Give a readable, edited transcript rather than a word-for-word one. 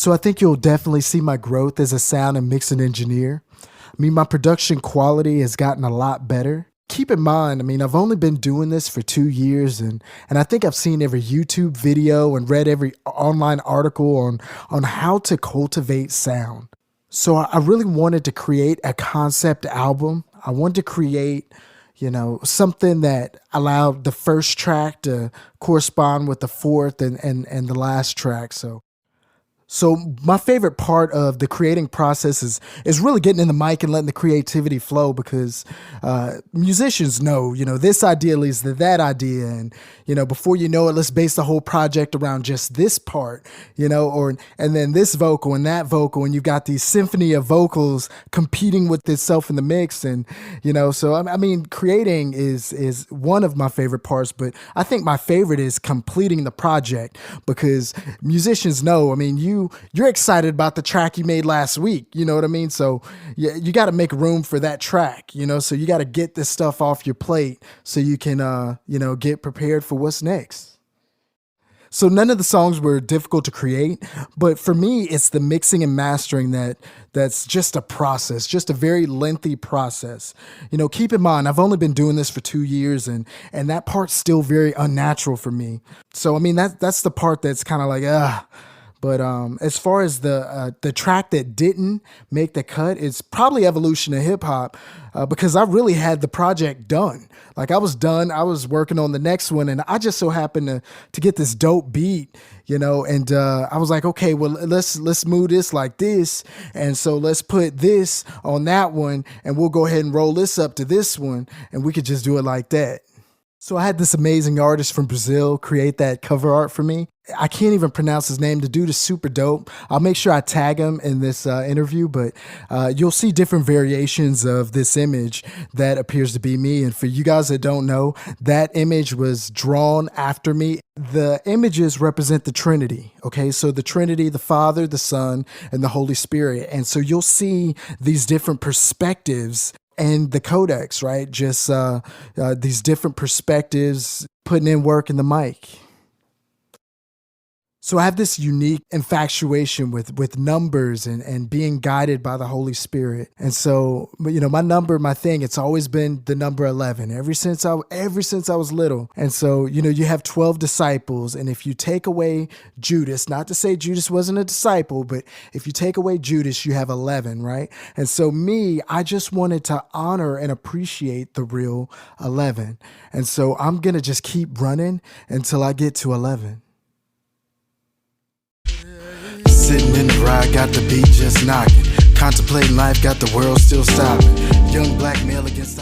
So I think you'll definitely see my growth as a sound and mixing engineer. I mean, my production quality has gotten a lot better. Keep in mind, I mean, I've only been doing this for 2 years, and I think I've seen every YouTube video and read every online article on how to cultivate sound. So I really wanted to create a concept album. I wanted to create, something that allowed the first track to correspond with the fourth and the last track. So my favorite part of the creating process is really getting in the mic and letting the creativity flow, because musicians know, this idea leads to that idea. And, before you know it, let's base the whole project around just this part, and then this vocal and that vocal. And you've got these symphony of vocals competing with itself in the mix. And, so I mean, creating is one of my favorite parts, but I think my favorite is completing the project, because musicians know, I mean, you're excited about the track you made last week. You know what I mean? So you got to make room for that track, so you got to get this stuff off your plate so you can, get prepared for what's next. So none of the songs were difficult to create, but for me, it's the mixing and mastering that's just a process, just a very lengthy process. Keep in mind, I've only been doing this for 2 years, and that part's still very unnatural for me. So, I mean, that's the part that's kind of like, But as far as the track that didn't make the cut, it's probably evolution of hip hop, because I really had the project done. Like, I was done. I was working on the next one, and I just so happened to get this dope beat, and I was like, okay, well, let's move this like this, and so let's put this on that one, and we'll go ahead and roll this up to this one, and we could just do it like that. So I had this amazing artist from Brazil create that cover art for me. I can't even pronounce his name. The dude is super dope. I'll make sure I tag him in this interview, but you'll see different variations of this image that appears to be me. And for you guys that don't know, that image was drawn after me. The images represent the Trinity, okay? So the Trinity, the Father, the Son, and the Holy Spirit. And so you'll see these different perspectives and the Codex, right? Just these different perspectives, putting in work in the mic. So I have this unique infatuation with numbers and being guided by the Holy Spirit. And so, my thing, it's always been the number 11 ever since I was little. And so, you have 12 disciples. And if you take away Judas, not to say Judas wasn't a disciple, but if you take away Judas, you have 11, right? And so I just wanted to honor and appreciate the real 11. And so I'm going to just keep running until I get to 11. Sitting in the ride, got the beat just knocking. Contemplating life, got the world still stopping. Young black male against